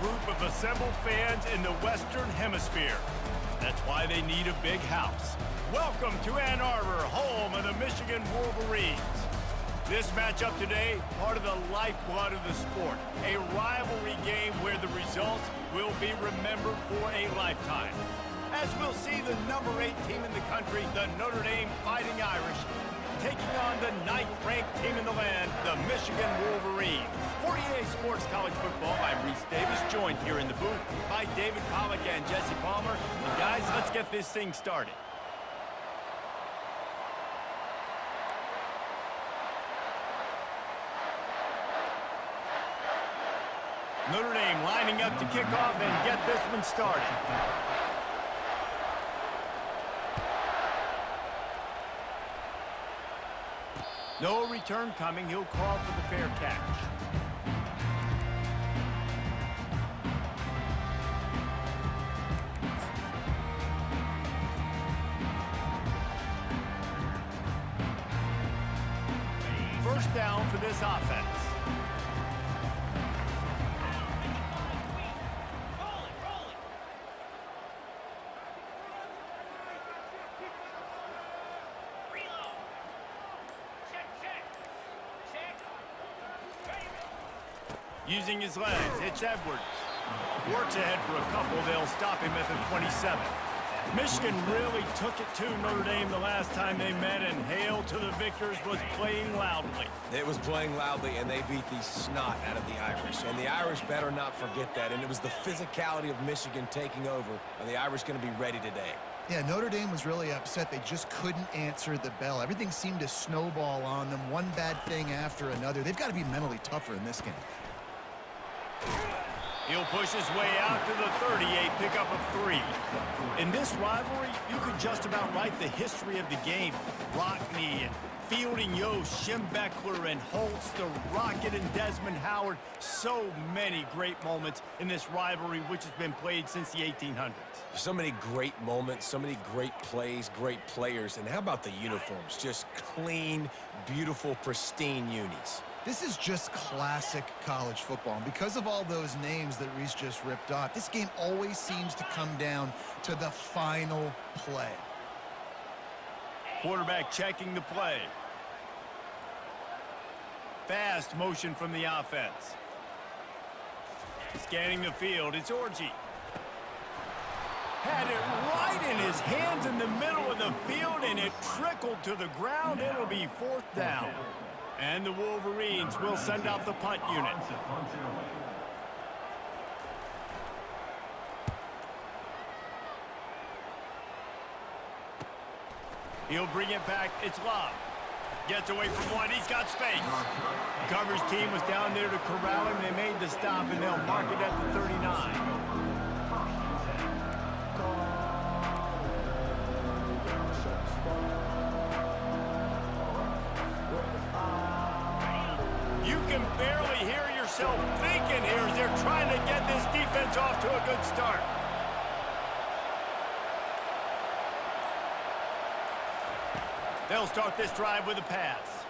group of assembled fans in the Western Hemisphere. That's why they need a big house. Welcome to Ann Arbor, home of the Michigan Wolverines. This matchup today, part of the lifeblood of the sport. A rivalry game where the results will be remembered for a lifetime. As we'll see the number 8 team in the country, the Notre Dame Fighting Irish, taking on the 9th-ranked team in the land, the Michigan Wolverines. 48 Sports College Football, I'm Reese Davis, joined here in the booth by David Pollack and Jesse Palmer. And guys, let's get this thing started. Notre Dame lining up to kick off and get this one started. No return coming. He'll call for the fair catch. First down for this offense. Using his legs, it's Edwards. Works ahead for a couple. They'll stop him at the 27. Michigan really took it to Notre Dame the last time they met, and hail to the victors was playing loudly. It was playing loudly, and they beat the snot out of the Irish. And the Irish better not forget that. And it was the physicality of Michigan taking over. Are the Irish going to be ready today? Yeah, Notre Dame was really upset. They just couldn't answer the bell. Everything seemed to snowball on them, one bad thing after another. They've got to be mentally tougher in this game. He'll push his way out to the 38, pick up a 3. In this rivalry, you could just about write the history of the game. Rockney and Fielding Yost, Schembechler and Holtz, the Rocket and Desmond Howard. So many great moments in this rivalry, which has been played since the 1800s. So many great moments, so many great plays, great players. And how about the uniforms? Just clean, beautiful, pristine unis. This is just classic college football. And because of all those names that Reese just ripped off, this game always seems to come down to the final play. Quarterback checking the play. Fast motion from the offense. Scanning the field, it's Orji. Had it right in his hands in the middle of the field, and it trickled to the ground. It'll be 4th down. And the Wolverines will send out the punt unit. He'll bring it back. It's Love. Gets away from one. He's got space. The coverage team was down there to corral him. They made the stop, and they'll mark it at the 39. You can barely hear yourself thinking here as they're trying to get this defense off to a good start. They'll start this drive with a pass.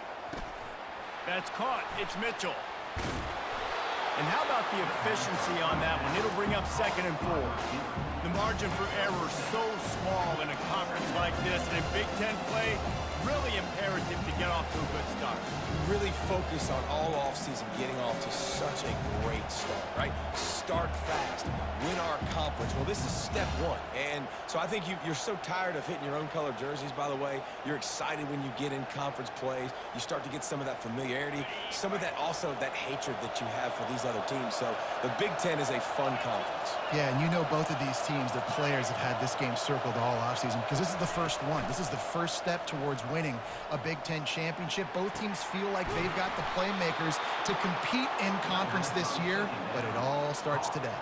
That's caught. It's Mitchell. And how about the efficiency on that one? It'll bring up 2nd and 4. The margin for error so small in a conference like this, and in Big Ten play, really imperative to get off to a good start. Really focus on all offseason getting off to such a great start, right? Start fast, win our conference. Well, this is step 1. And so I think you're so tired of hitting your own color jerseys, by the way. You're excited when you get in conference plays. You start to get some of that familiarity, some of that also that hatred that you have for these other teams. So the Big Ten is a fun conference. Yeah, and you know both of these teams, their players have had this game circled all offseason because this is the first one. This is the first step towards winning a Big Ten championship. Both teams feel like they've got the playmakers to compete in conference this year, but it all starts today.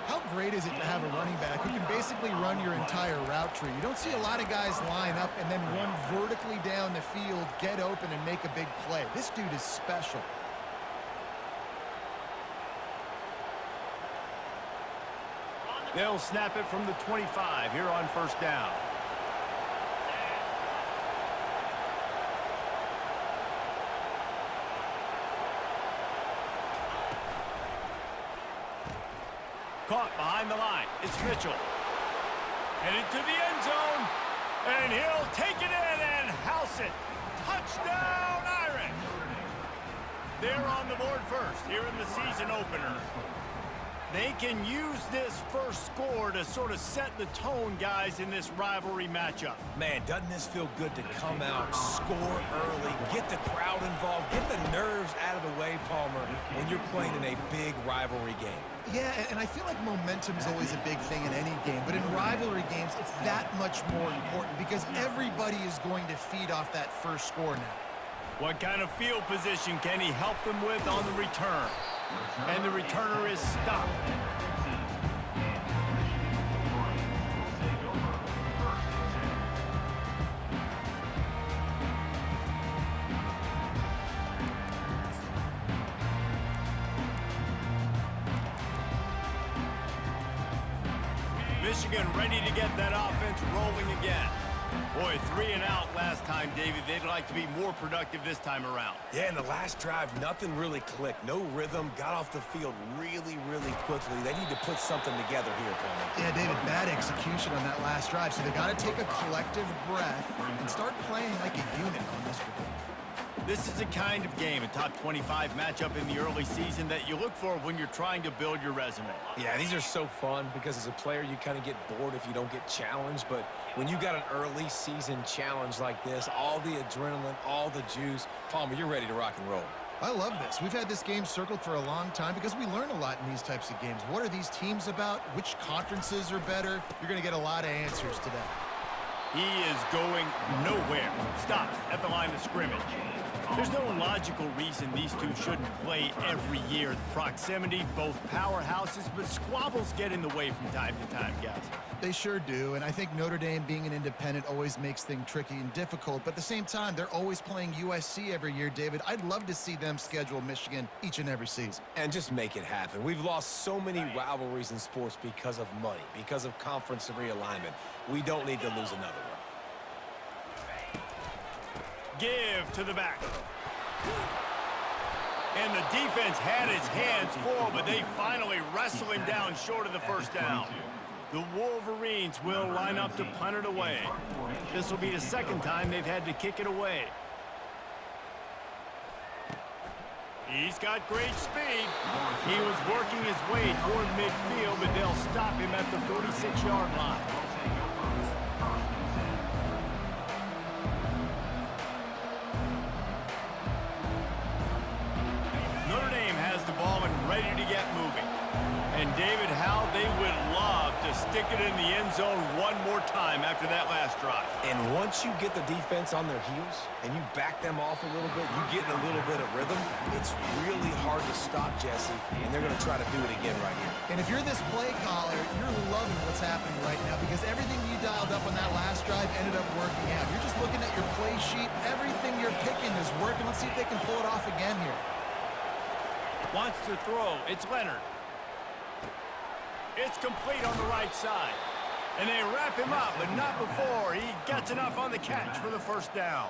How great is it to have a running back who can basically run your entire route tree? You don't see a lot of guys line up and then run vertically down the field, get open, and make a big play. This dude is special. They'll snap it from the 25 here on 1st down. Caught behind the line. It's Mitchell. Headed to the end zone. And he'll take it in and house it. Touchdown, Irish. They're on the board first here in the season opener. They can use this first score to sort of set the tone, guys, in this rivalry matchup. Man, doesn't this feel good to come out, score early, get the crowd involved, get the nerves out of the way, Palmer, when you're playing in a big rivalry game. Yeah, and I feel like momentum's always a big thing in any game, but in rivalry games, it's that much more important because everybody is going to feed off that first score now. What kind of field position can he help them with on the return? And the returner is stopped. Michigan ready to get that offense rolling again. Boy, 3 and out last time, David. They'd like to be more productive this time around. Yeah, in the last drive, nothing really clicked. No rhythm, got off the field really, really quickly. They need to put something together here, Palmer. Yeah, David, bad execution on that last drive, so they got to take a collective breath and start playing like a unit on this one. This is the kind of game, a top 25 matchup in the early season, that you look for when you're trying to build your resume. Yeah, these are so fun because as a player, you kind of get bored if you don't get challenged. But when you got an early season challenge like this, all the adrenaline, all the juice, Palmer, you're ready to rock and roll. I love this. We've had this game circled for a long time because we learn a lot in these types of games. What are these teams about? Which conferences are better? You're going to get a lot of answers today. He is going nowhere. Stop at the line of scrimmage. There's no logical reason these two shouldn't play every year. Proximity, both powerhouses, but squabbles get in the way from time to time, guys. They sure do, and I think Notre Dame being an independent always makes things tricky and difficult, but at the same time, they're always playing USC every year, David. I'd love to see them schedule Michigan each and every season. And just make it happen. We've lost so many rivalries in sports because of money, because of conference realignment. We don't need to lose another one. Give to the back. And the defense had his hands full, but they finally wrestle him down short of the first down. The Wolverines will line up to punt it away. This will be the second time they've had to kick it away. He's got great speed. He was working his way toward midfield, but they'll stop him at the 46-yard line. Notre Dame has the ball and ready to get moving. And David, how they would love to stick it in the end zone one more time after that last drive. And once you get the defense on their heels and you back them off a little bit, you get in a little bit of rhythm, it's really hard to stop, Jesse, and they're going to try to do it again right here. And if you're this play caller, you're loving what's happening right now because everything you dialed up on that last drive ended up working out. You're just looking at your play sheet. Everything you're picking is working. Let's see if they can pull it off again here. Wants to throw. It's Leonard. It's complete on the right side. And they wrap him up, but not before he gets enough on the catch for the first down.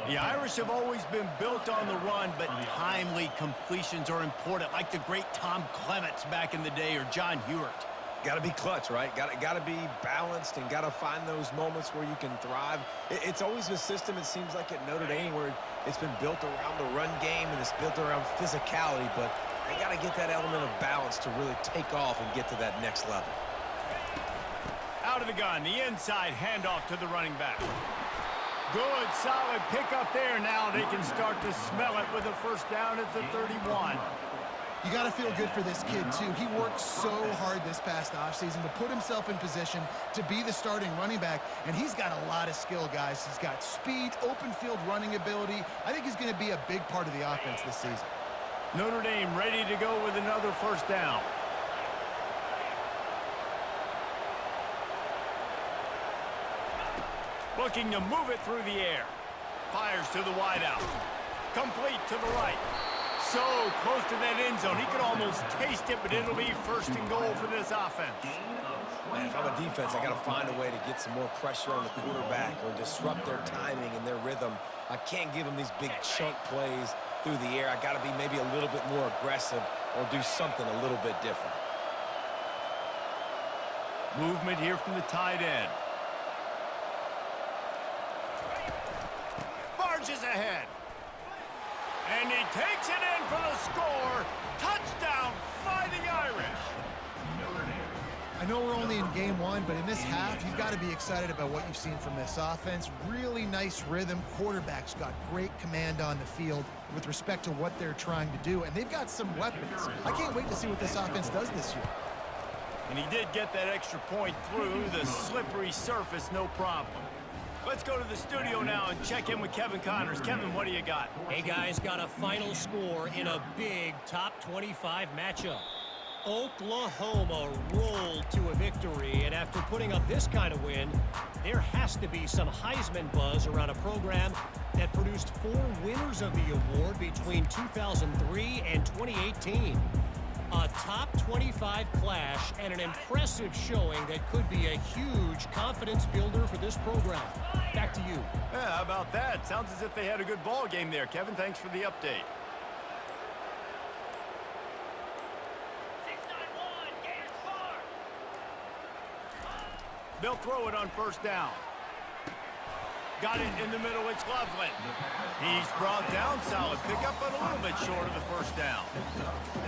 The Irish have always been built on the run, but timely completions are important, like the great Tom Clements back in the day or John Hewart. Got to be clutch, right? Got to be balanced and got to find those moments where you can thrive. It's always a system, it seems like, at Notre Dame where it's been built around the run game and it's built around physicality, but they got to get that element of balance to really take off and get to that next level. Out of the gun, the inside handoff to the running back. Good, solid pickup there. Now they can start to smell it with a first down at the 31. You got to feel good for this kid, too. He worked so hard this past offseason to put himself in position to be the starting running back, and he's got a lot of skill, guys. He's got speed, open field running ability. I think he's going to be a big part of the offense this season. Notre Dame ready to go with another first down. Looking to move it through the air. Fires to the wideout. Complete to the right. So close to that end zone. He could almost taste it, but it'll be first and goal for this offense. Man, if I'm a defense, I got to find a way to get some more pressure on the quarterback or disrupt their timing and their rhythm. I can't give them these big chunk plays through the air. I got to be maybe a little bit more aggressive or do something a little bit different. Movement here from the tight end. Barges ahead. And he takes it in for the score. Touchdown, Fighting Irish. I know we're only in game one, but in this half, you've got to be excited about what you've seen from this offense. Really nice rhythm. Quarterback's got great command on the field with respect to what they're trying to do, and they've got some weapons. I can't wait to see what this offense does this year. And he did get that extra point through the slippery surface, no problem. Let's go to the studio now and check in with Kevin Connors. Kevin, what do you got? Hey, guys, got a final score in a big top 25 matchup. Oklahoma rolled to a victory, and after putting up this kind of win, there has to be some Heisman buzz around a program that produced 4 winners of the award between 2003 and 2018. A top 25 clash and an impressive showing that could be a huge confidence builder for this program. Back to you. Yeah, how about that? Sounds as if they had a good ball game there. Kevin, thanks for the update. They'll throw it on first down. Got it in the middle, it's Loveland. He's brought down, solid pickup, but a little bit short of the first down.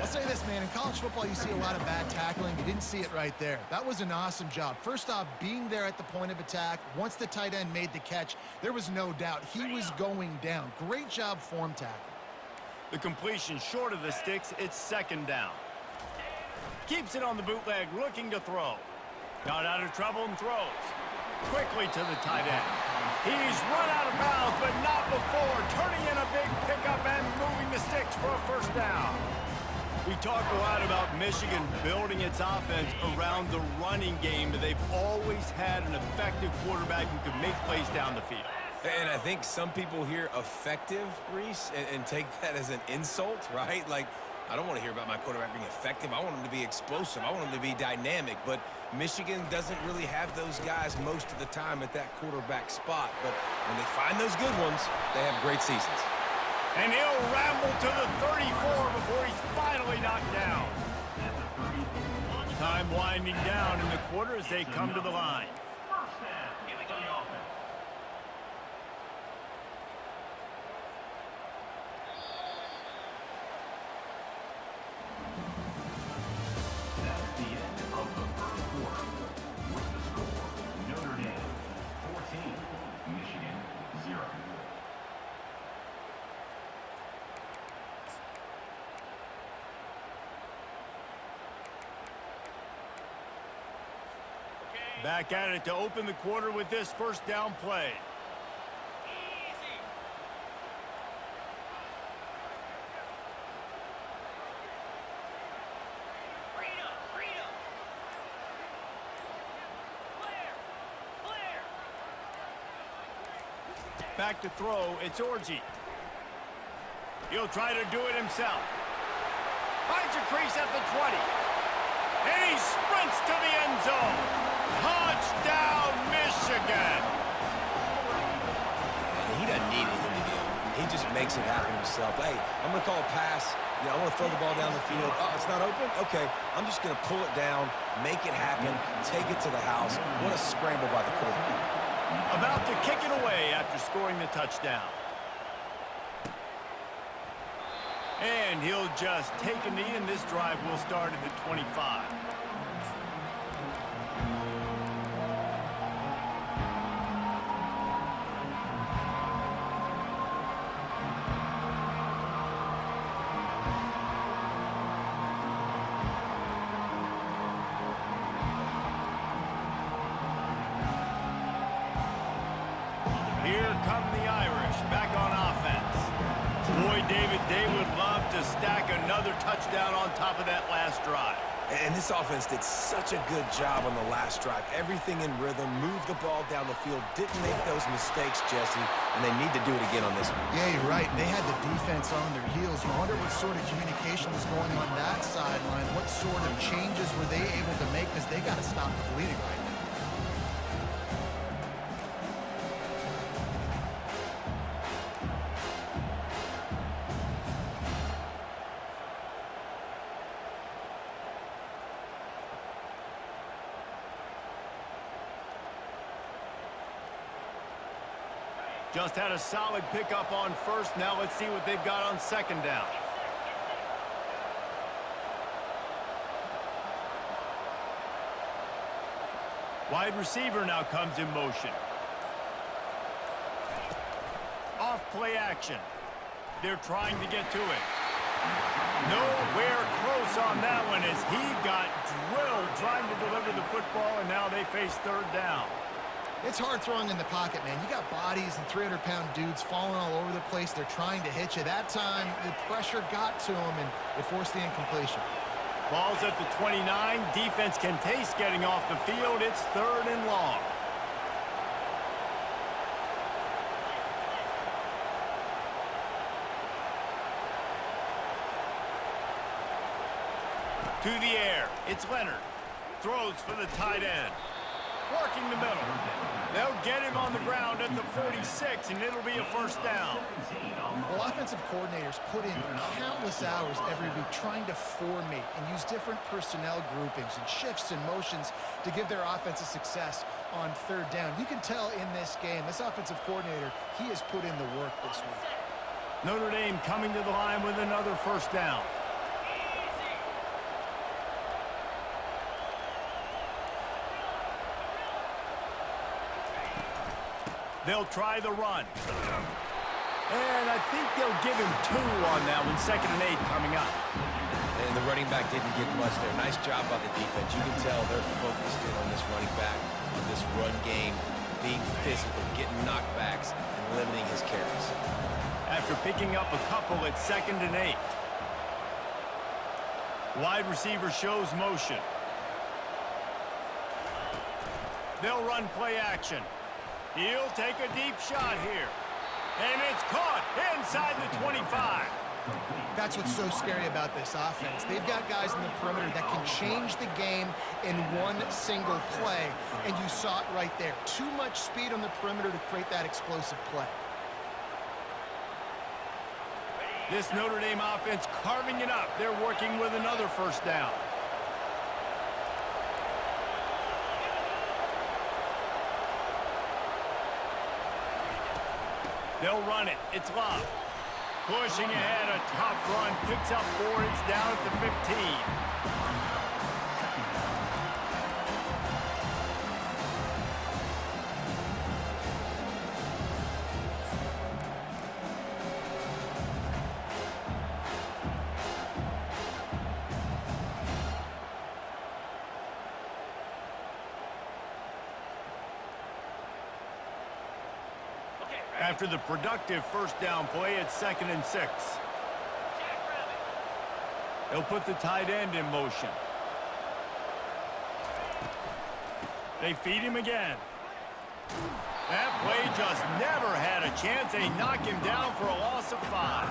I'll say this, man, in college football, you see a lot of bad tackling. You didn't see it right there. That was an awesome job. First off, being there at the point of attack. Once the tight end made the catch, there was no doubt he was going down. Great job form tackle. The completion short of the sticks, it's second down. Keeps it on the bootleg, looking to throw. Got out of trouble and throws. Quickly to the tight end. He's run out of bounds, but not before turning in a big pickup and moving the sticks for a first down. We talk a lot about Michigan building its offense around the running game, but they've always had an effective quarterback who can make plays down the field. And I think some people hear effective, Reese, and take that as an insult, right? Like, I don't want to hear about my quarterback being effective. I want him to be explosive. I want him to be dynamic. But Michigan doesn't really have those guys most of the time at that quarterback spot. But when they find those good ones, they have great seasons. And he'll ramble to the 34 before he's finally knocked down. Time winding down in the quarter as they come to the line. Back at it to open the quarter with this first down play. Back to throw, it's Orji. He'll try to do it himself. Finds a crease at the 20. And he sprints to the end zone. Touchdown, Michigan! He doesn't need anything to do. He just makes it happen himself. Hey, I'm going to call a pass. You know, I want to throw the ball down the field. Oh, it's not open? Okay, I'm just going to pull it down, make it happen, take it to the house. What a scramble by the quarterback. About to kick it away after scoring the touchdown. And he'll just take a knee, and this drive will start at the 25. Here come the Irish back on offense. Boy, David, they would love to stack another touchdown on top of that last drive. And this offense did such a good job on the last drive. Everything in rhythm, moved the ball down the field, didn't make those mistakes, Jesse, and they need to do it again on this one. Yeah, you're right. They had the defense on their heels. You wonder what sort of communication was going on that sideline. What sort of changes were they able to make, because they got to stop the bleeding right now. Just had a solid pickup on first. Now let's see what they've got on second down. Wide receiver now comes in motion. Off play action. They're trying to get to it. Nowhere close on that one as he got drilled trying to deliver the football, and now they face third down. It's hard throwing in the pocket, man. You got bodies and 300-pound dudes falling all over the place. They're trying to hit you. That time, the pressure got to him, and it forced the incompletion. Ball's at the 29. Defense can taste getting off the field. It's third and long. To the air. It's Leonard. Throws for the tight end. Working the middle. They'll get him on the ground at the 46, and it'll be a first down. Well, offensive coordinators put in countless hours every week trying to formate and use different personnel groupings and shifts and motions to give their offense a success on third down. You can tell in this game, this offensive coordinator, he has put in the work this week. Notre Dame coming to the line with another first down. They'll try the run. And I think they'll give him 2 on that one. 2nd and 8 coming up. And the running back didn't get much there. Nice job by the defense. You can tell they're focused in on this running back, on this run game, being physical, getting knockbacks, and limiting his carries. After picking up a couple, it's 2nd and 8. Wide receiver shows motion. They'll run play action. He'll take a deep shot here. And it's caught inside the 25. That's what's so scary about this offense. They've got guys in the perimeter that can change the game in one single play. And you saw it right there. Too much speed on the perimeter to create that explosive play. This Notre Dame offense carving it up. They're working with another first down. They'll run it. It's Love. Pushing ahead, a tough run. Picks up 4. It's down at the 15. After the productive first down play, it's 2nd and 6. They'll put the tight end in motion. They feed him again. That play just never had a chance. They knock him down for a loss of 5.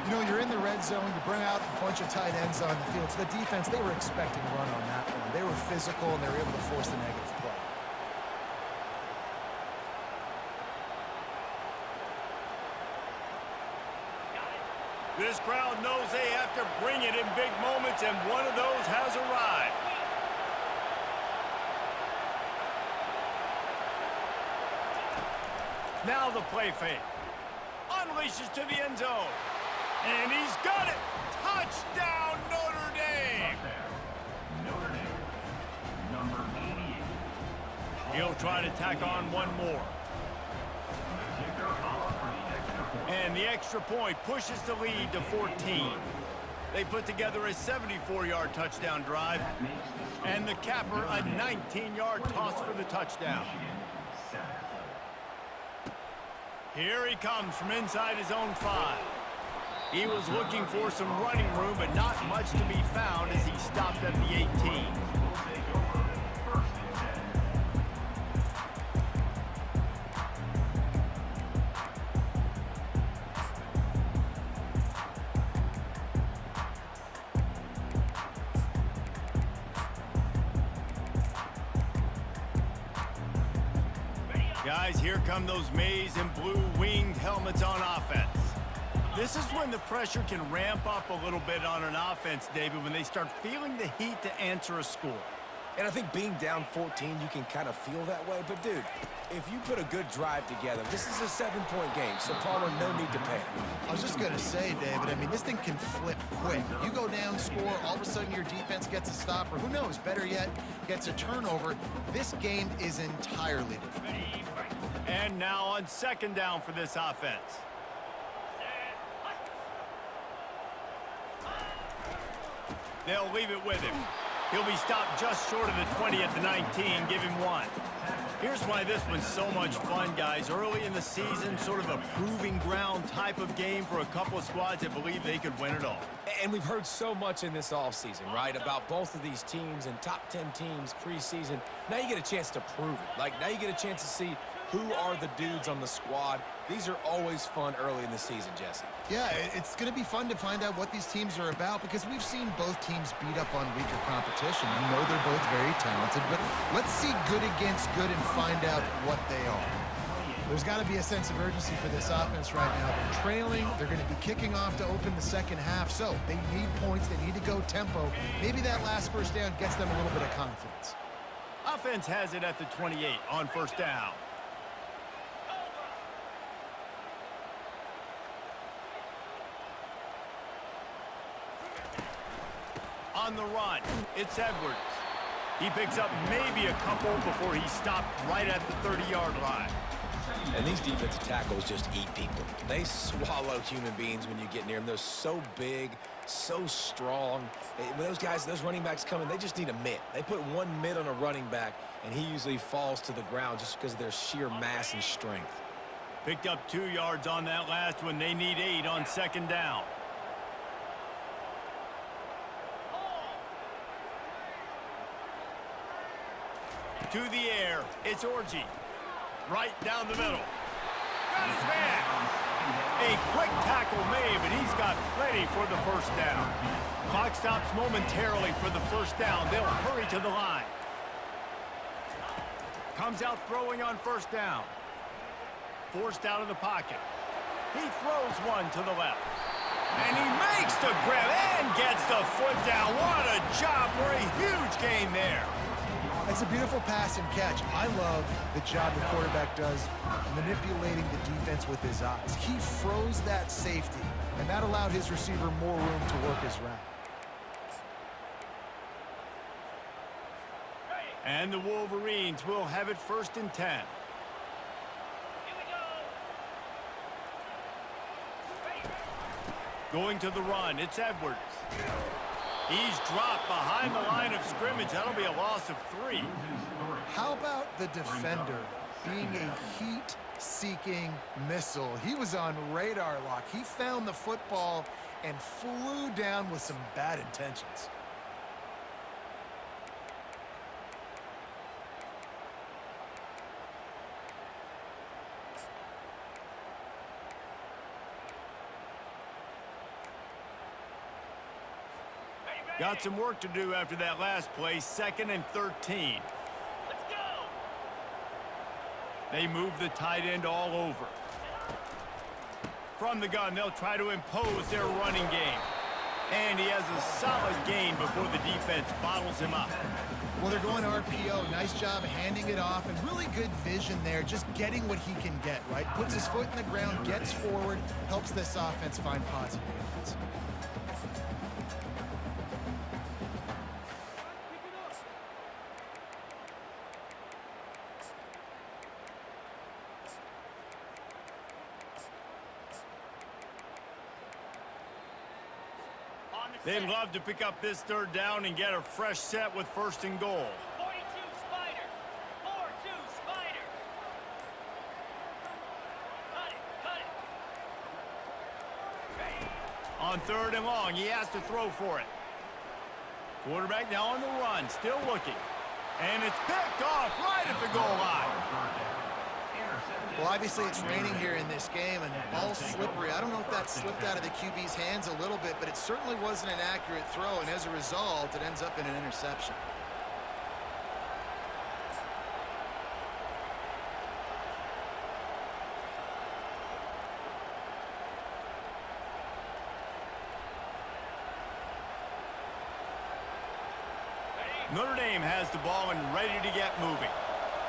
You know, you're in the red zone. You bring out a bunch of tight ends on the field. So the defense, they were expecting a run on that one. They were physical, and they were able to force the negative play. This crowd knows they have to bring it in big moments, and one of those has arrived. Now the play fake. Unleashes to the end zone. And he's got it. Touchdown, Notre Dame. Notre Dame, number 88. He'll try to tack on one more. And the extra point pushes the lead to 14. They put together a 74-yard touchdown drive. And the capper, a 19-yard toss for the touchdown. Here he comes from inside his own 5. He was looking for some running room, but not much to be found as he stopped at the 18. Guys, here come those maize and blue winged helmets on offense. This is when the pressure can ramp up a little bit on an offense, David, when they start feeling the heat to answer a score. And I think being down 14, you can kind of feel that way. But, dude, if you put a good drive together, this is a 7-point game, so Palmer, no need to panic. I was just going to say, David, I mean, this thing can flip quick. You go down, score, all of a sudden your defense gets a stop, or who knows, better yet, gets a turnover. This game is entirely different. And now on second down for this offense. They'll leave it with him. He'll be stopped just short of the 20 at the 19, give him 1. Here's why this one's so much fun, guys. Early in the season, sort of a proving ground type of game for a couple of squads that believe they could win it all. And we've heard so much in this offseason, right, about both of these teams and top 10 teams preseason. Now you get a chance to prove it. Like, now you get a chance to see who are the dudes on the squad. These are always fun early in the season, Jesse. Yeah, it's going to be fun to find out what these teams are about because we've seen both teams beat up on weaker competition. We know they're both very talented, but let's see good against good and find out what they are. There's got to be a sense of urgency for this offense right now. They're trailing. They're going to be kicking off to open the second half, so they need points. They need to go tempo. Maybe that last first down gets them a little bit of confidence. Offense has it at the 28 on first down. On the run, it's Edwards. He picks up maybe a couple before he's stopped right at the 30-yard line. And these defensive tackles just eat people. They swallow human beings when you get near them. They're so big, so strong. When those guys, those running backs come in, they just need a mitt. They put one mitt on a running back, and he usually falls to the ground just because of their sheer mass and strength. Picked up 2 yards on that last one. They need 8 on second down. To the air, it's Orji. Right down the middle. Got his man. A quick tackle made, but he's got plenty for the first down. Clock stops momentarily for the first down. They'll hurry to the line. Comes out throwing on first down. Forced out of the pocket. He throws one to the left. And he makes the grab and gets the foot down. What a job for a huge gain there. It's a beautiful pass and catch. I love the job the quarterback does manipulating the defense with his eyes. He froze that safety, and that allowed his receiver more room to work his route. And the Wolverines will have it 1st and 10. Going to the run, it's Edwards. He's dropped behind the line of scrimmage. That'll be a loss of 3. How about the defender being a heat-seeking missile? He was on radar lock. He found the football and flew down with some bad intentions. Got some work to do after that last play, 2nd and 13. Let's go. They move the tight end all over. From the gun, they'll try to impose their running game. And he has a solid gain before the defense bottles him up. Well, they're going to RPO. Nice job handing it off, and really good vision there, just getting what he can get, right? Puts his foot in the ground, gets forward, helps this offense find positive yards. They'd love to pick up this 3rd down and get a fresh set with 1st and goal. 42 Spider. 4-2 Spider. Cut it. On 3rd and long, he has to throw for it. Quarterback now on the run, still looking. And it's picked off right at the goal line. Well, obviously it's raining here in this game, and the ball's slippery. I don't know if that slipped out of the QB's hands a little bit, but it certainly wasn't an accurate throw, and as a result, it ends up in an interception. Notre Dame has the ball and ready to get moving.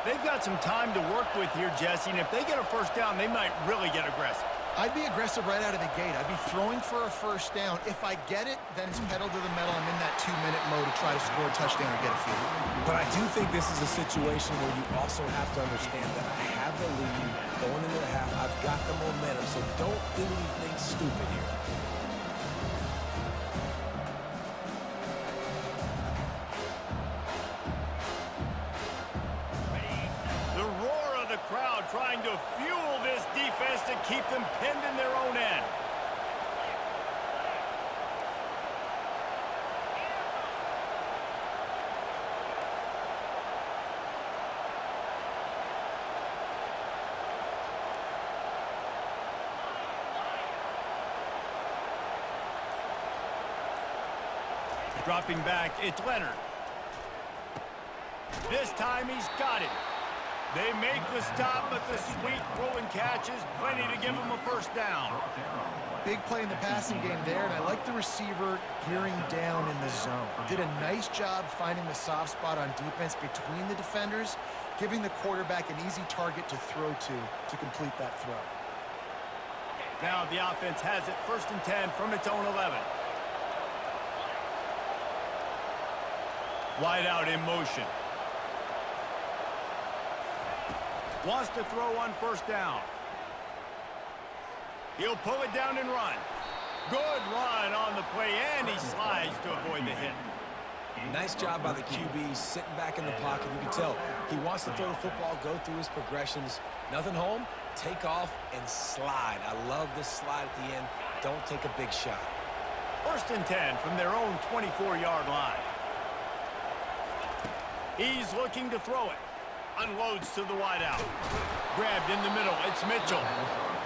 They've got some time to work with here, Jesse, and if they get a first down, they might really get aggressive. I'd be aggressive right out of the gate. I'd be throwing for a first down. If I get it, then it's pedal to the metal. I'm in that 2-minute mode to try to score a touchdown or get a field. But I do think this is a situation where you also have to understand that I have the lead going into the half. I've got the momentum, so don't do anything stupid here. The roar of the crowd trying to fuel this defense to keep them pinned in their own end. Dropping back, it's Leonard. This time he's got it. They make the stop, but the sweet throwing catch is plenty to give him a first down. Big play in the passing game there, and I like the receiver gearing down in the zone. Did a nice job finding the soft spot on defense between the defenders, giving the quarterback an easy target to throw to complete that throw. Now the offense has it 1st and 10 from its own 11. Wide out in motion. Wants to throw on first down. He'll pull it down and run. Good run on the play, and he slides to avoid the hit. Nice job by the QB, sitting back in the pocket. You can tell he wants to throw the football, go through his progressions. Nothing home, take off, and slide. I love this slide at the end. Don't take a big shot. 1st and 10 from their own 24-yard line. He's looking to throw it. Unloads to the wideout. Grabbed in the middle. It's Mitchell.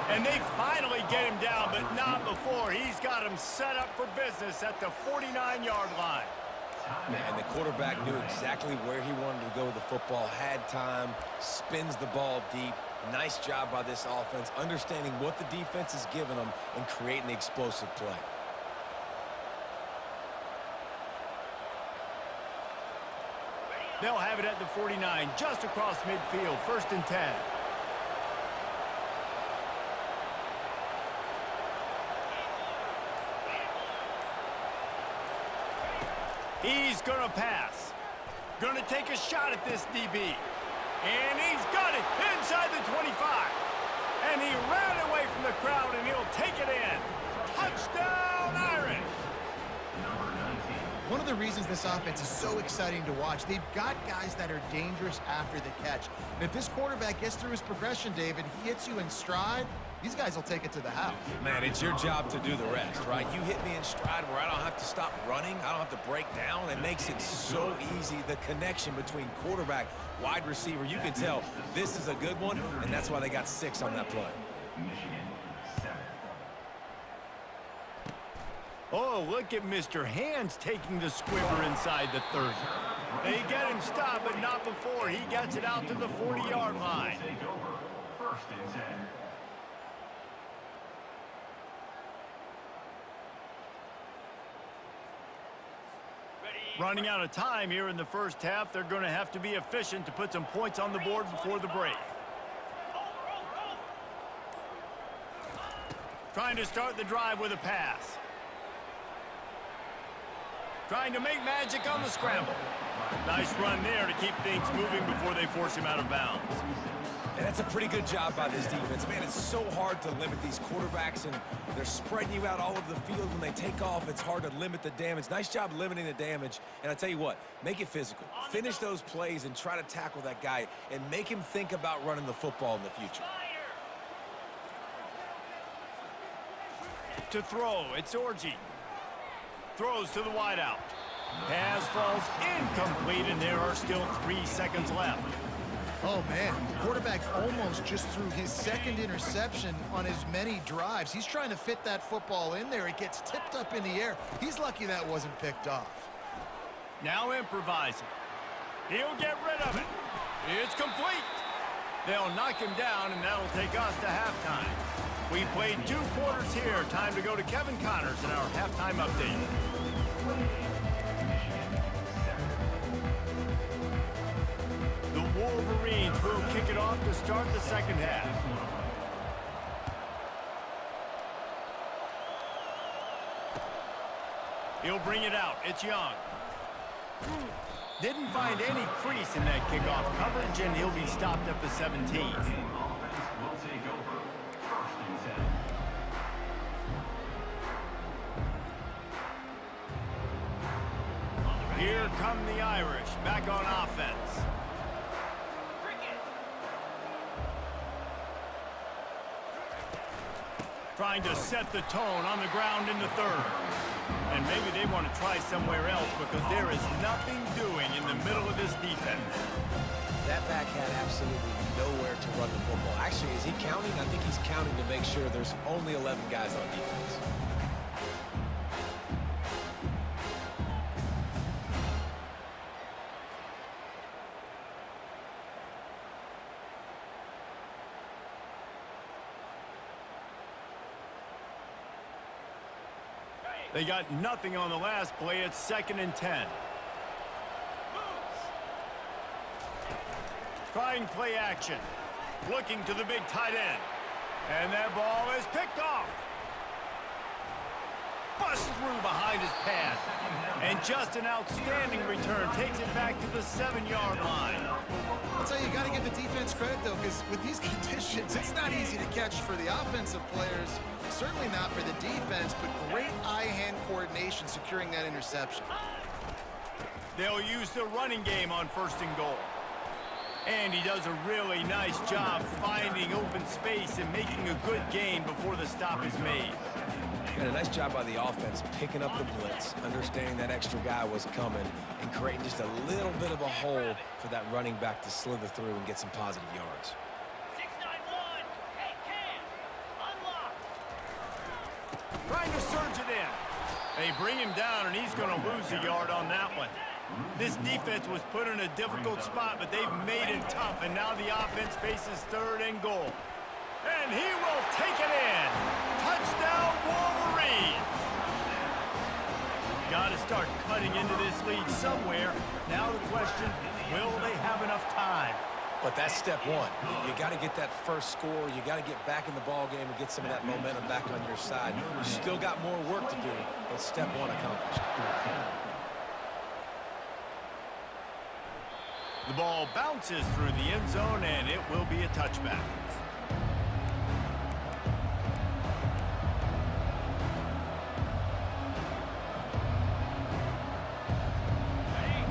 And they finally get him down, but not before. He's got him set up for business at the 49-yard line. Man, the quarterback knew exactly where he wanted to go with the football, had time, spins the ball deep. Nice job by this offense, understanding what the defense is giving them and creating the explosive play. They'll have it at the 49, just across midfield, 1st and 10. He's going to pass. Going to take a shot at this DB. And he's got it inside the 25. And he ran away from the crowd, and he'll take it in. Touchdown, Irish! One of the reasons this offense is so exciting to watch, they've got guys that are dangerous after the catch. And if this quarterback gets through his progression, David, he hits you in stride, these guys will take it to the house. Man, it's your job to do the rest, right? You hit me in stride where I don't have to stop running. I don't have to break down. It makes it so easy, the connection between quarterback, wide receiver. You can tell this is a good one, and that's why they got 6 on that play. Oh, look at Mr. Hands taking the squibber inside the 30. They get him stopped, but not before he gets it out to the 40-yard line. Take over. 1st and 10. Running out of time here in the first half, they're going to have to be efficient to put some points on the board before the break. Trying to start the drive with a pass. Trying to make magic on the scramble. Nice run there to keep things moving before they force him out of bounds. And that's a pretty good job by this defense. Man, it's so hard to limit these quarterbacks, and they're spreading you out all over the field. When they take off, it's hard to limit the damage. Nice job limiting the damage. And I tell you what, make it physical. Finish those plays and try to tackle that guy and make him think about running the football in the future. To throw, it's Orji. Throws to the wideout. Pass falls incomplete, and there are still 3 seconds left. Oh, man, the quarterback almost just threw his 2nd interception on as many drives. He's trying to fit that football in there. It gets tipped up in the air. He's lucky that wasn't picked off. Now improvising. He'll get rid of it. It's complete. They'll knock him down, and that'll take us to halftime. We've played 2 quarters here. Time to go to Kevin Connors in our halftime update. Wolverines will kick it off to start the second half. He'll bring it out. It's Young. Didn't find any crease in that kickoff coverage, and he'll be stopped at the 17. Offense will take over. First and 10. Here come the Irish, back on offense. Trying to set the tone on the ground in the third. And maybe they want to try somewhere else because there is nothing doing in the middle of this defense. That back had absolutely nowhere to run the football. Actually, is he counting? I think he's counting to make sure there's only 11 guys on defense. They got nothing on the last play. It's 2nd and 10. Trying play action. Looking to the big tight end. And that ball is picked off. Bust through behind his pad. And just an outstanding return. Takes it back to the 7-yard line. I'll tell you, you got to give the defense credit, though, because with these conditions, it's not easy to catch for the offensive players. Certainly not for the defense, but great eye-hand coordination securing that interception. They'll use the running game on 1st and goal. And he does a really nice job finding open space and making a good gain before the stop is made. And a nice job by the offense picking up the blitz, understanding that extra guy was coming, and creating just a little bit of a hole for that running back to slither through and get some positive yards. 691. Hey, Cam. Unlock. Trying to surge it in. They bring him down, and he's going to lose a yard on that one. This defense was put in a difficult spot, but they've made it tough, and now the offense faces 3rd and goal. And he will take it in. Touchdown, Wolverines. Got to start cutting into this lead somewhere. Now the question, will they have enough time? But that's step one. You got to get that first score. You got to get back in the ball game and get some of that momentum back on your side. You still got more work to do, but step one accomplished. The ball bounces through the end zone, and it will be a touchback.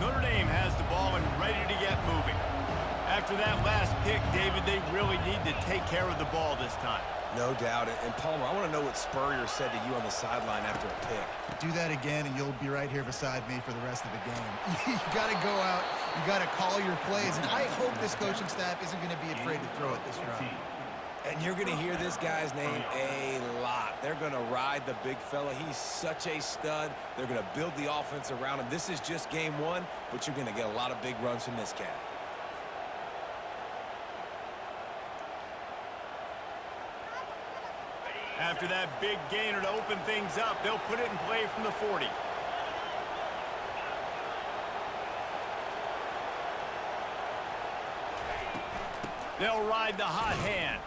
Notre Dame has the ball and ready to get moving. After that last pick, David, they really need to take care of the ball this time. No doubt. And Palmer, I want to know what Spurrier said to you on the sideline after a pick. Do that again, and you'll be right here beside me for the rest of the game. You got to go out. You got to call your plays. And I hope this coaching staff isn't going to be afraid to throw it this round. And you're going to hear this guy's name a lot. They're going to ride the big fella. He's such a stud. They're going to build the offense around him. This is just game one, but you're going to get a lot of big runs from this cat. After that big gainer to open things up, they'll put it in play from the 40. They'll ride the hot hand.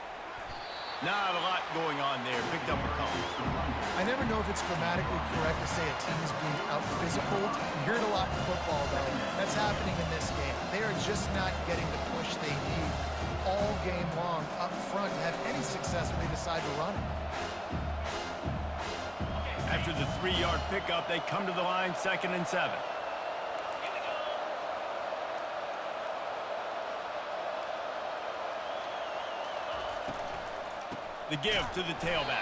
Not a lot going on there. Picked up a couple. I never know if it's grammatically correct to say a team is being out-physicaled. You hear it a lot in football, though. That's happening in this game. They are just not getting the push they need all game long up front to have any success when they decide to run it. After the 3-yard pickup, they come to the line, 2nd and 7. The give to the tailback.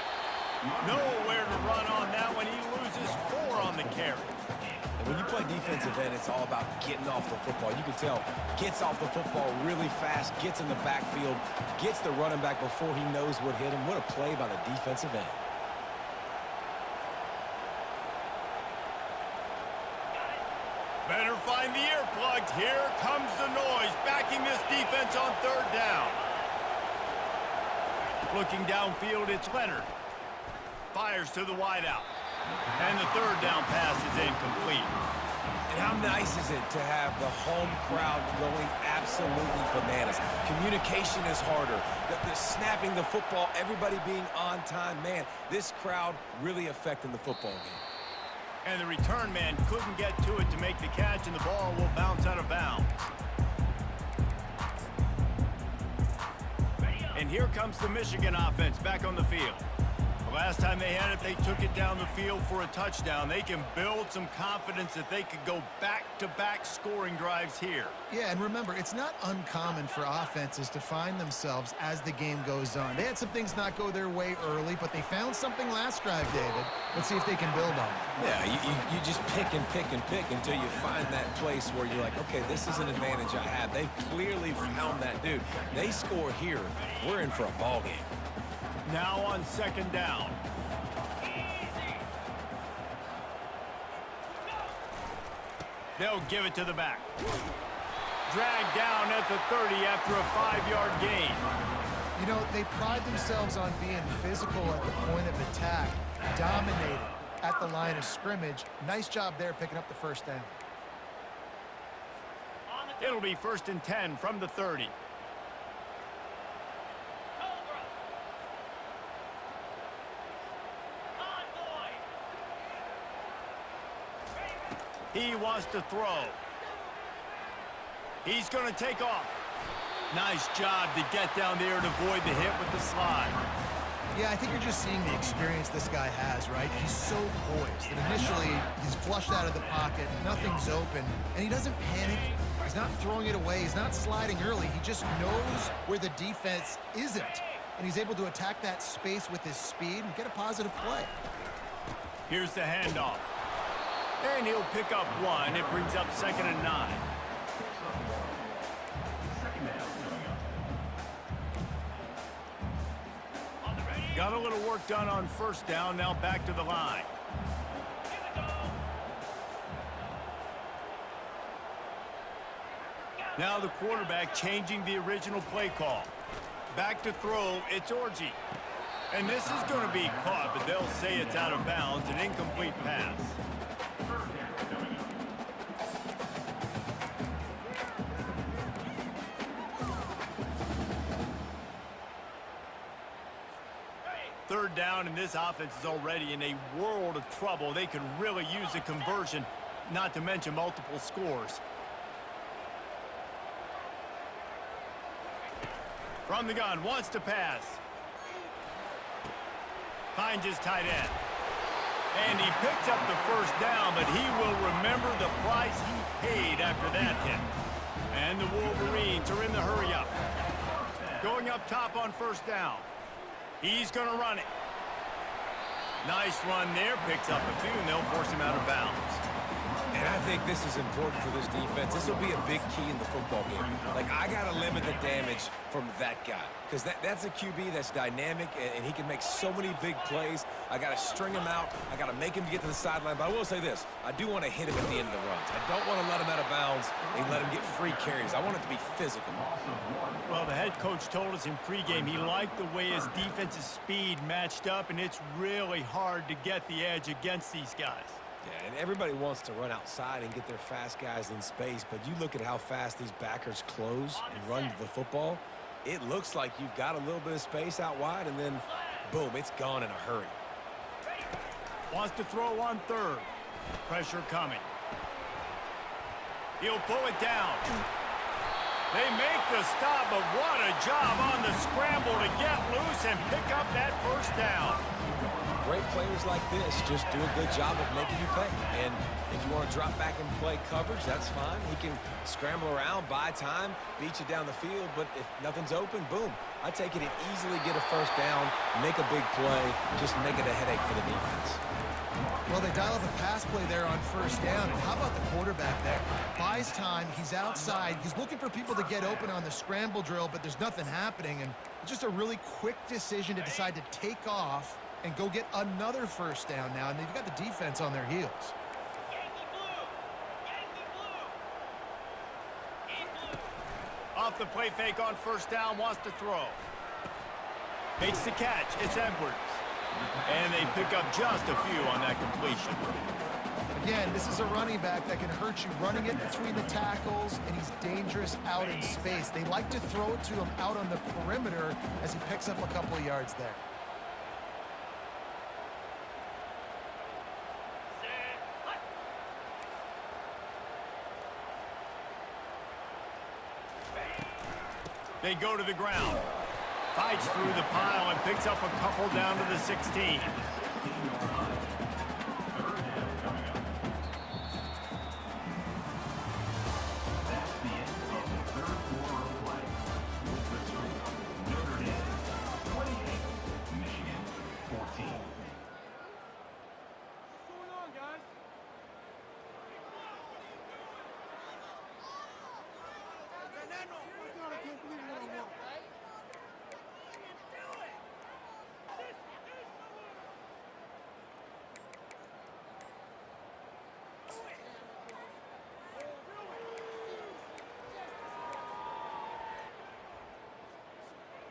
Nowhere to run on that one. He loses 4 on the carry. And when you play defensive end, it's all about getting off the football. You can tell, gets off the football really fast, gets in the backfield, gets the running back before he knows what hit him. What a play by the defensive end. Better find the earplugs. Here comes the noise, backing this defense on 3rd down. Looking downfield, it's Leonard. Fires to the wideout. And the 3rd down pass is incomplete. And And how nice is it to have the home crowd going absolutely bananas? Communication is harder. The snapping the football, everybody being on time. Man, this crowd really affecting the football game. And the return man couldn't get to it to make the catch, and the ball will bounce out of bounds. And here comes the Michigan offense back on the field. The last time they had it, they took it down the field for a touchdown. They can build some confidence that they could go back-to-back scoring drives here. Yeah, and remember, it's not uncommon for offenses to find themselves as the game goes on. They had some things not go their way early, but they found something last drive, David. Let's see if they can build on it. Yeah, you just pick and pick and pick until you find that place where you're like, okay, this is an advantage I have. They've clearly found that dude. They score here, we're in for a ball game. Now on second down. They'll give it to the back. Dragged down at the 30 after a 5-yard gain. You know, they pride themselves on being physical at the point of attack, dominating at the line of scrimmage. Nice job there picking up the first down. It'll be 1st and 10 from the 30. He wants to throw. He's going to take off. Nice job to get down there and avoid the hit with the slide. Yeah, I think you're just seeing the experience this guy has, right? He's so poised. And initially, he's flushed out of the pocket. Nothing's open. And he doesn't panic. He's not throwing it away. He's not sliding early. He just knows where the defense isn't. And he's able to attack that space with his speed and get a positive play. Here's the handoff. And he'll pick up 1. It brings up 2nd and 9. Got a little work done on 1st down. Now back to the line. Now the quarterback changing the original play call. Back to throw. It's Orji. And this is going to be caught, but they'll say it's out of bounds. An incomplete pass. Third down, and this offense is already in a world of trouble. They could really use a conversion, not to mention multiple scores. From the gun, wants to pass. Finds his tight end. And he picks up the 1st down, but he will remember the price he paid after that hit. And the Wolverines are in the hurry-up. Going up top on 1st down. He's going to run it. Nice run there. Picks up a few, and they'll force him out of bounds. And I think this is important for this defense. This will be a big key in the football game. Like, I got to limit the damage from that guy. Because that's a QB that's dynamic, and he can make so many big plays. I got to string him out. I got to make him get to the sideline. But I will say this. I do want to hit him at the end of the runs. I don't want to let him out of bounds and let him get free carries. I want it to be physical. Well, the head coach told us in pregame he liked the way his defensive speed matched up, and it's really hard to get the edge against these guys. Yeah, and everybody wants to run outside and get their fast guys in space, but you look at how fast these backers close and run to the football, it looks like you've got a little bit of space out wide, and then, boom, it's gone in a hurry. Wants to throw on 3rd. Pressure coming. He'll pull it down. They make the stop, but what a job on the scramble to get loose and pick up that 1st down. Great players like this just do a good job of making you pay. And if you want to drop back and play coverage, that's fine. He can scramble around, buy time, beat you down the field. But if nothing's open, boom. I take it and easily get a 1st down, make a big play, just make it a headache for the defense. Well, they dial up a pass play there on 1st down. And how about the quarterback there? Buys time. He's outside. He's looking for people to get open on the scramble drill, but there's nothing happening. And it's just a really quick decision to decide to take off and go get another 1st down now. And they've got the defense on their heels. Yankee blue! Yankee blue! In blue! Off the play fake on 1st down, wants to throw. Makes the catch. It's Edwards. And they pick up just a few on that completion. again, this is a running back that can hurt you running it between the tackles, and he's dangerous out in space. They like to throw it to him out on the perimeter as he picks up a couple of yards there. They go to the ground. Fights through the pile and picks up a couple down to the 16. That's the end of the third quarter of play. With the score, Notre Dame 28, Michigan 14. What's going on, guys?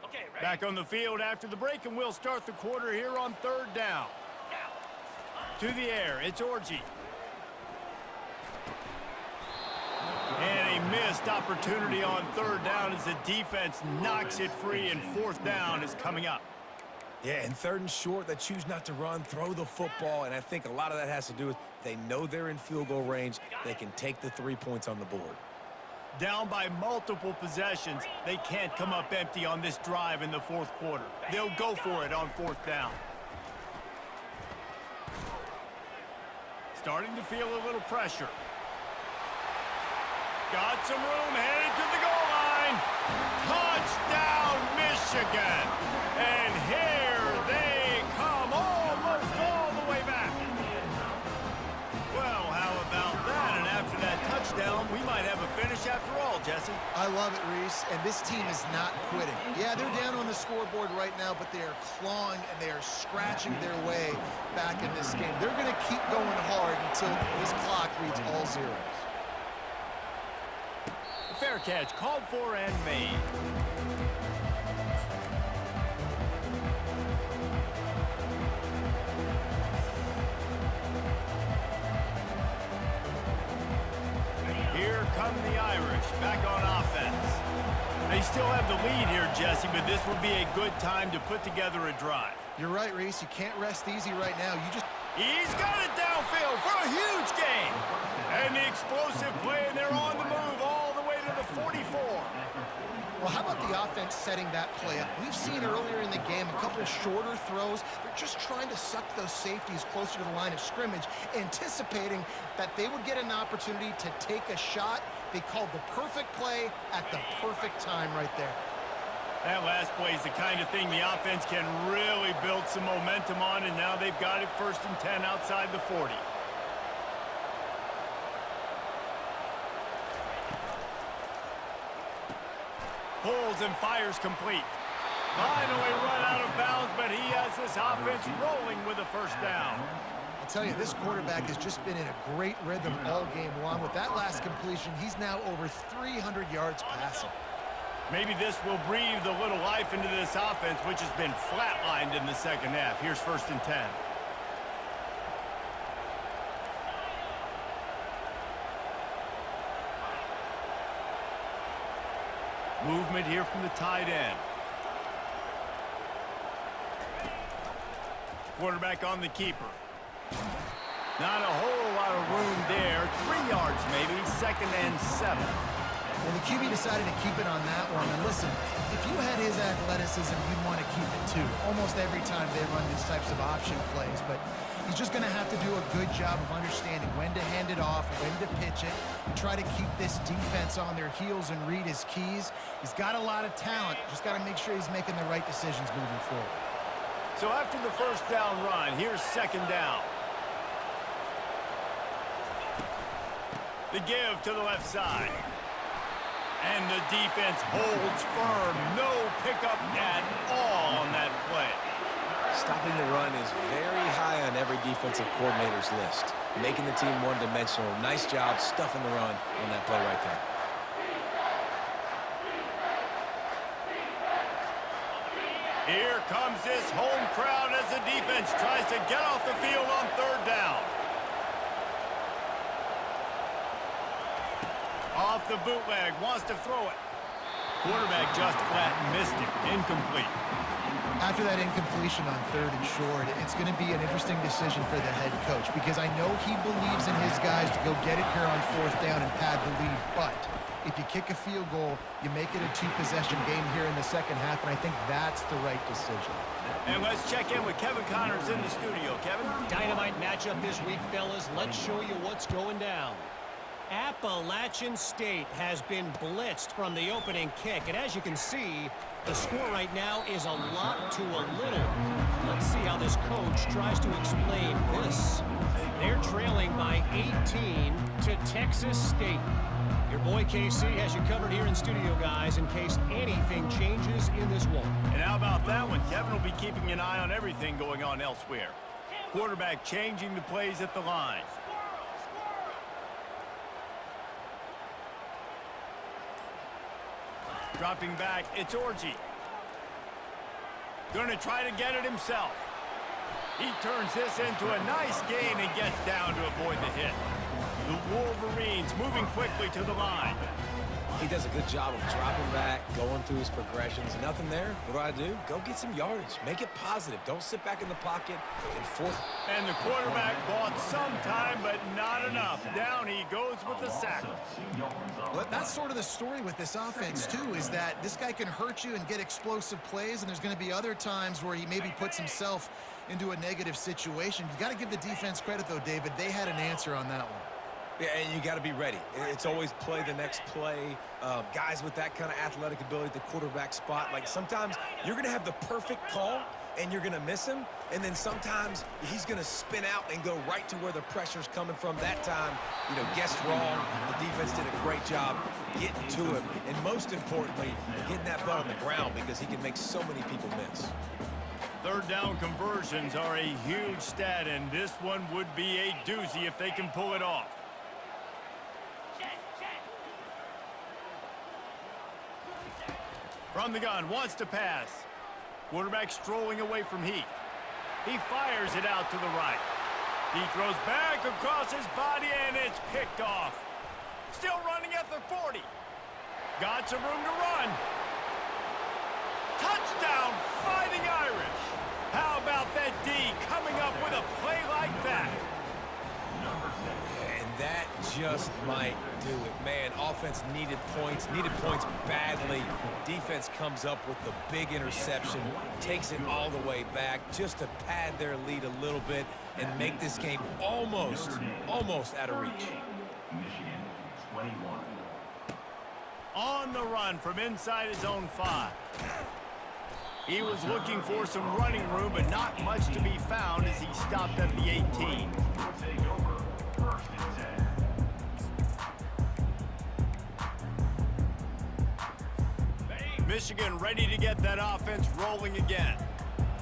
Okay, ready? Back on the field after the break, and we'll start the quarter here on third down. To the air, it's Orji. And a missed opportunity on third down as the defense knocks it free, and fourth down is coming up. Yeah, and third and short, they choose not to run, throw the football, and I think a lot of that has to do with they know they're in field goal range. They can take the 3 points on the board. Down by multiple possessions, they can't come up empty on this drive in the fourth quarter. They'll go for it on fourth down. Starting to feel a little pressure. Got some room, headed to the goal line. Touchdown, Michigan. And here they come, almost all the way back. Well, how about that? And after that touchdown, we might have a finish after all, Jesse. I love it, Reese, and this team is not quitting. Yeah, they're down on the scoreboard right now, but they are clawing and they are scratching their way back in this game. They're going to keep going hard until this clock reads all zeros. Fair catch, called for and made. Here come the Irish, back on offense. They still have the lead here, Jesse, but this would be a good time to put together a drive. You're right, Reese. You can't rest easy right now. He's got it downfield for a huge gain. And the explosive play, and they're on the move all the way to the 44. Well, how about the offense setting that play up? We've seen earlier in the game a couple shorter throws. They're just trying to suck those safeties closer to the line of scrimmage, anticipating that they would get an opportunity to take a shot. They called the perfect play at the perfect time right there. That last play is the kind of thing the offense can really build some momentum on, and now they've got it 1st and 10 outside the 40. Pulls and fires complete. Finally run out of bounds, but he has this offense rolling with a first down. I'll tell you, this quarterback has just been in a great rhythm all game long. With that last completion, he's now over 300 yards passing. Maybe this will breathe a little life into this offense, which has been flatlined in the second half. Here's 1st and 10. Movement here from the tight end. Quarterback on the keeper. Not a whole lot of room there. 3 yards maybe, 2nd and 7. Well, the QB decided to keep it on that one. And listen, if you had his athleticism, you'd want to keep it too. Almost every time they run these types of option plays. But he's just going to have to do a good job of understanding when to hand it off, when to pitch it, and try to keep this defense on their heels and read his keys. He's got a lot of talent. Just got to make sure he's making the right decisions moving forward. So after the first down run, here's 2nd down. The give to the left side. And the defense holds firm. No pickup at all on that play. Stopping the run is very high on every defensive coordinator's list. Making the team one-dimensional. Nice job stuffing the run on that play right there. Here comes this home crowd as the defense tries to get off the field on 3rd down. Off the bootleg, wants to throw it. Quarterback just flat missed it. Incomplete. After that incompletion on 3rd and short, it's going to be an interesting decision for the head coach because I know he believes in his guys to go get it here on 4th down and pad the lead, but if you kick a field goal, you make it a 2-possession game here in the second half, and I think that's the right decision. And let's check in with Kevin Connors in the studio. Kevin? Dynamite matchup this week, fellas. Let's show you what's going down. Appalachian State has been blitzed from the opening kick, and as you can see, the score right now is a lot to a little. Let's see how this coach tries to explain this. They're trailing by 18 to Texas State. Your boy KC has you covered here in studio, guys, in case anything changes in this one. And how about that one? Kevin will be keeping an eye on everything going on elsewhere. Quarterback changing the plays at the line. Dropping back, it's Orji. Going to try to get it himself. He turns this into a nice gain and gets down to avoid the hit. The Wolverines moving quickly to the line. He does a good job of dropping back, going through his progressions. Nothing there. What do? Go get some yardage. Make it positive. Don't sit back in the pocket and force. And the quarterback bought some time, but not enough. Down he goes with the sack. Well, that's sort of the story with this offense, too, is that this guy can hurt you and get explosive plays, and there's going to be other times where he maybe puts himself into a negative situation. You got to give the defense credit, though, David. They had an answer on that one. Yeah, and you got to be ready. It's always play the next play. Guys with that kind of athletic ability at the quarterback spot, like sometimes you're going to have the perfect call and you're going to miss him, and then sometimes he's going to spin out and go right to where the pressure's coming from. That time, guessed wrong. The defense did a great job getting to him, and most importantly, getting that butt on the ground because he can make so many people miss. 3rd down conversions are a huge stat, and this one would be a doozy if they can pull it off. From the gun, wants to pass. Quarterback strolling away from Heat. He fires it out to the right. He throws back across his body, and it's picked off. Still running at the 40. Got some room to run. Touchdown, Fighting Irish. How about that D coming up with a play like that? And that just might do it. Man, offense needed points badly. Defense comes up with the big interception, takes it all the way back just to pad their lead a little bit and make this game almost out of reach. Michigan 21. On the run from inside his own 5. He was looking for some running room, but not much to be found as he stopped at the 18. Take over. 1st and 10. Michigan ready to get that offense rolling again.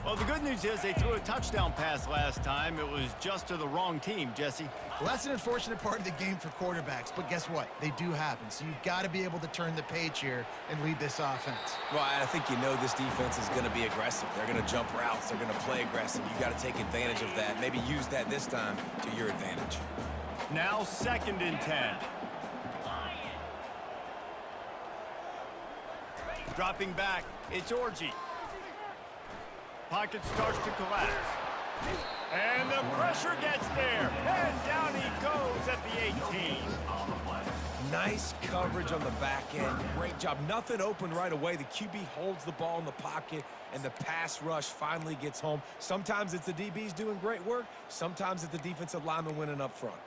Well, the good news is they threw a touchdown pass last time. It was just to the wrong team, Jesse. Well, that's an unfortunate part of the game for quarterbacks, but guess what? They do happen, so you've got to be able to turn the page here and lead this offense. Well, I think this defense is going to be aggressive. They're going to jump routes. They're going to play aggressive. You got to take advantage of that. Maybe use that this time to your advantage. Now 2nd and 10. Dropping back, it's Orji. Pocket starts to collapse. And the pressure gets there. And down he goes at the 18. Nice coverage on the back end. Great job. Nothing open right away. The QB holds the ball in the pocket, and the pass rush finally gets home. Sometimes it's the DBs doing great work. Sometimes it's the defensive lineman winning up front.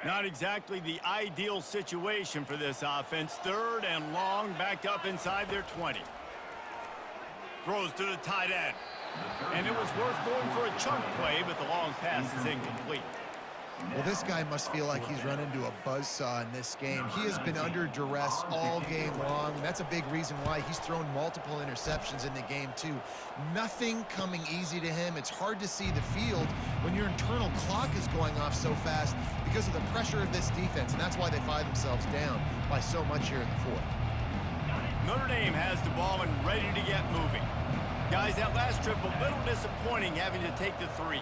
Not exactly the ideal situation for this offense. 3rd and long, backed up inside their 20. Throws to the tight end. And it was worth going for a chunk play, but the long pass is incomplete. Well, this guy must feel like he's run into a buzzsaw in this game. He has been under duress all game long. That's a big reason why he's thrown multiple interceptions in the game, too. Nothing coming easy to him. It's hard to see the field when your internal clock is going off so fast because of the pressure of this defense, and that's why they find themselves down by so much here in the 4th. Notre Dame has the ball and ready to get moving. Guys, that last trip a little disappointing having to take the 3.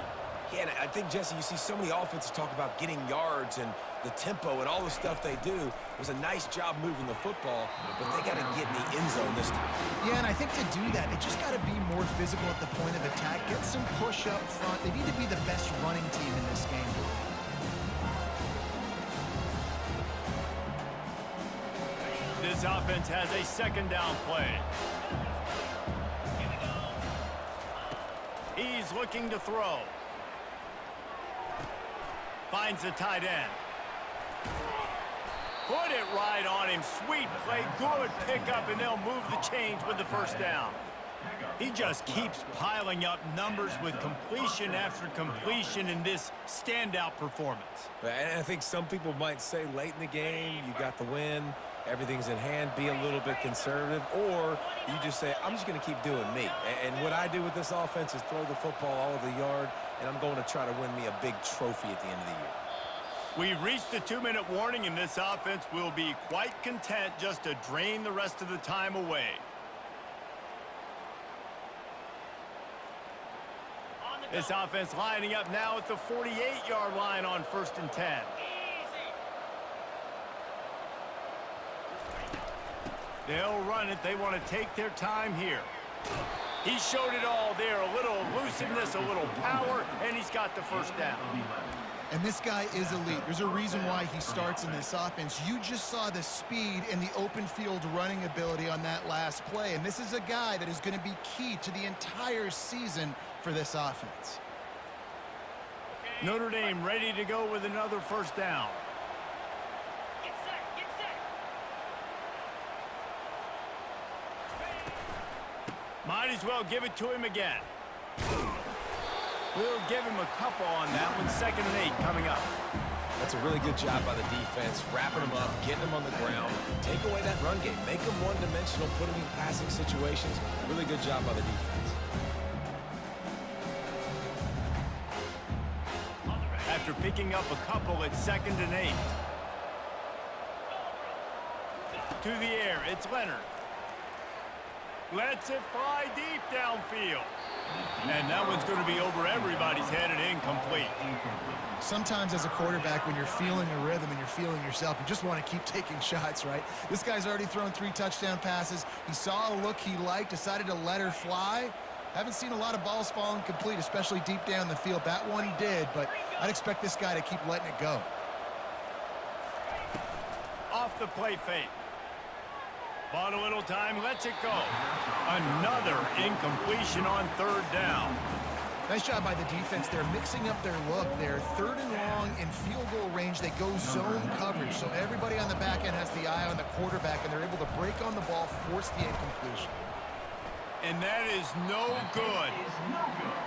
Yeah, and I think, Jesse, you see so many offenses talk about getting yards and the tempo and all the stuff they do. It was a nice job moving the football, but they got to get in the end zone this time. Yeah, and I think to do that, they just got to be more physical at the point of attack, get some push up front. They need to be the best running team in this game. This offense has a second down play. He's looking to throw. Finds the tight end. Put it right on him. Sweet play. Good pickup, and they'll move the chains with the first down. He just keeps piling up numbers with completion after completion in this standout performance. And I think some people might say late in the game, you got the win, everything's in hand, be a little bit conservative, or you just say, I'm just going to keep doing me. And what I do with this offense is throw the football all over the yard, and I'm going to try to win me a big trophy at the end of the year. We've reached the 2-minute warning, and this offense will be quite content just to drain the rest of the time away. This offense lining up now at the 48-yard line on 1st and 10. They'll run it. They want to take their time here. He showed it all there. A little elusiveness, a little power, and he's got the first down. And this guy is elite. There's a reason why he starts in this offense. You just saw the speed and the open field running ability on that last play. And this is a guy that is going to be key to the entire season for this offense. Notre Dame ready to go with another first down. Get set, get set. Might as well give it to him again. We'll give him a couple on that one. 2nd and 8 coming up. That's a really good job by the defense, wrapping them up, getting them on the ground, take away that run game, make them one-dimensional, put them in passing situations. Really good job by the defense. After picking up a couple at 2nd and 8. To the air, it's Leonard. Lets it fly deep downfield. And that one's going to be over everybody's head and incomplete. Sometimes as a quarterback, when you're feeling a rhythm and you're feeling yourself, you just want to keep taking shots, right? This guy's already thrown 3 touchdown passes. He saw a look he liked, decided to let her fly. Haven't seen a lot of balls falling complete, especially deep down the field. That one did, but I'd expect this guy to keep letting it go. Off the play fake. Bought a little time, lets it go. Another incompletion on 3rd down. Nice job by the defense. They're mixing up their look. They're 3rd and long in field goal range. They go zone coverage, so everybody on the back end has the eye on the quarterback, and they're able to break on the ball, force the incompletion. And that is no good.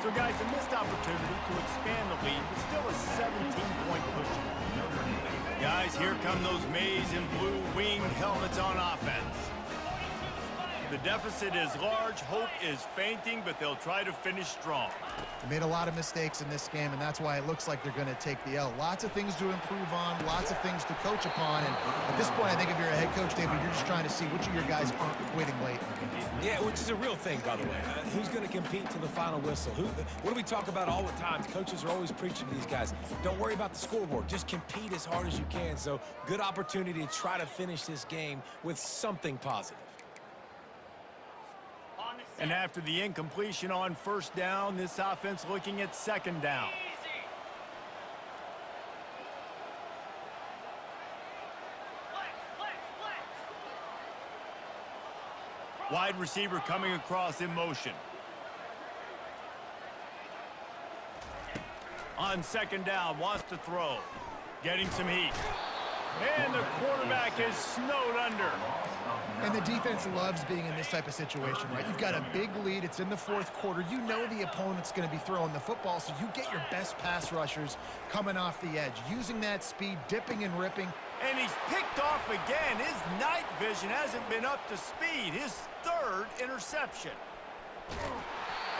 So, guys, a missed opportunity to expand the lead, but still a 17-point push. Guys, here come those maize and blue winged helmets on offense. The deficit is large, hope is fainting, but they'll try to finish strong. They made a lot of mistakes in this game, and that's why it looks like they're going to take the L. Lots of things to improve on, lots of things to coach upon, and at this point, I think if you're a head coach, David, you're just trying to see which of your guys aren't quitting late in the game. Yeah, which is a real thing, by the way. Who's going to compete to the final whistle? What do we talk about all the time? Coaches are always preaching to these guys. Don't worry about the scoreboard. Just compete as hard as you can. So, good opportunity to try to finish this game with something positive. And after the incompletion on 1st down, this offense looking at 2nd down. Easy. Flex, flex, flex. Wide receiver coming across in motion. On 2nd down, wants to throw. Getting some heat. And the quarterback is snowed under. And the defense loves being in this type of situation, right? You've got a big lead. It's in the 4th quarter. You know the opponent's going to be throwing the football, so you get your best pass rushers coming off the edge, using that speed, dipping and ripping. And he's picked off again. His night vision hasn't been up to speed. His 3rd interception.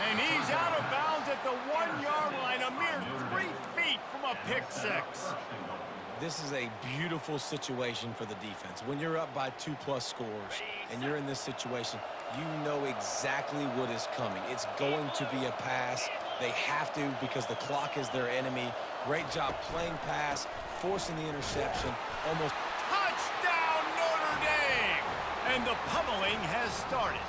And he's out of bounds at the 1-yard line, a mere 3 feet from a pick 6. this is a beautiful situation for the defense. When you're up by 2+ scores and you're in this situation, you know exactly what is coming. It's going to be a pass. They have to because the clock is their enemy. Great job playing pass, forcing the interception, almost. Touchdown, Notre Dame! And the pummeling has started.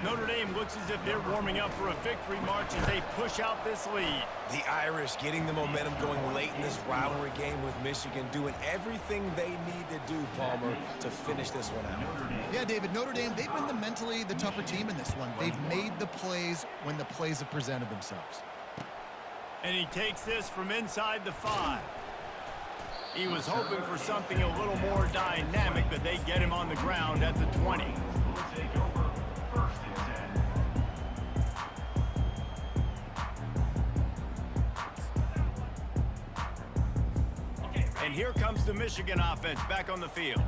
Notre Dame looks as if they're warming up for a victory march as they push out this lead. The Irish getting the momentum going late in this rivalry game with Michigan, doing everything they need to do, Palmer, to finish this one out. Yeah, David, Notre Dame, they've been mentally the tougher team in this one. They've made the plays when the plays have presented themselves. And he takes this from inside the 5. He was hoping for something a little more dynamic, but they get him on the ground at the 20. Will take over 1st and 10. And here comes the Michigan offense back on the field.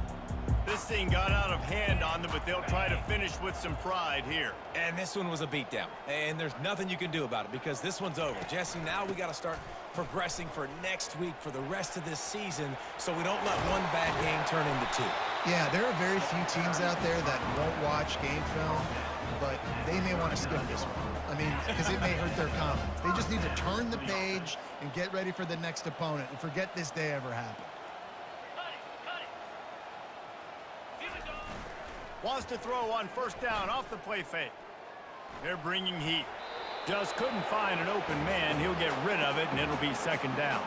This thing got out of hand on them, but they'll try to finish with some pride here. And this one was a beatdown. And there's nothing you can do about it because this one's over. Jesse, now we got to start progressing for next week, for the rest of this season, so we don't let one bad game turn into 2. Yeah, there are very few teams out there that won't watch game film, but they may want to skip this one. I mean, because it may hurt their confidence. They just need to turn the page and get ready for the next opponent and forget this day ever happened. Cut it. Give it, dog. Wants to throw on 1st down off the play fake. They're bringing heat. Just couldn't find an open man. He'll get rid of it, and it'll be 2nd down.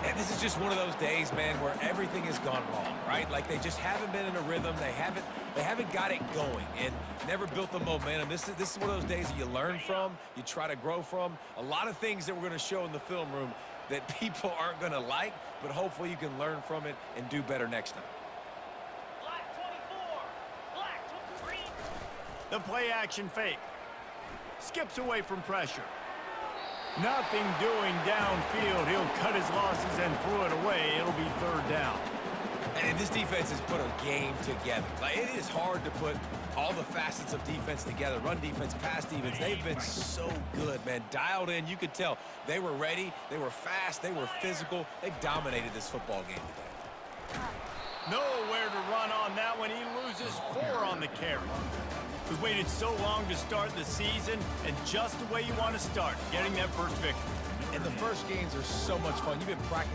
And this is just one of those days, man, where everything has gone wrong, right? Like they just haven't been in a rhythm. They haven't got it going and never built the momentum. This is one of those days that you learn from, you try to grow from. A lot of things that we're going to show in the film room that people aren't going to like, but hopefully you can learn from it and do better next time. Black 24. Black 23. The play action fake. Skips away from pressure. Nothing doing downfield. He'll cut his losses and throw it away. It'll be 3rd down. And this defense has put a game together. Like, it is hard to put all the facets of defense together. Run defense, pass defense. They've been so good, man. Dialed in. You could tell they were ready. They were fast. They were physical. They dominated this football game today. Nowhere to run on that one. He loses 4 on the carry. We waited so long to start the season, and just the way you want to start, getting that first victory. And the first games are so much fun. You've been practicing.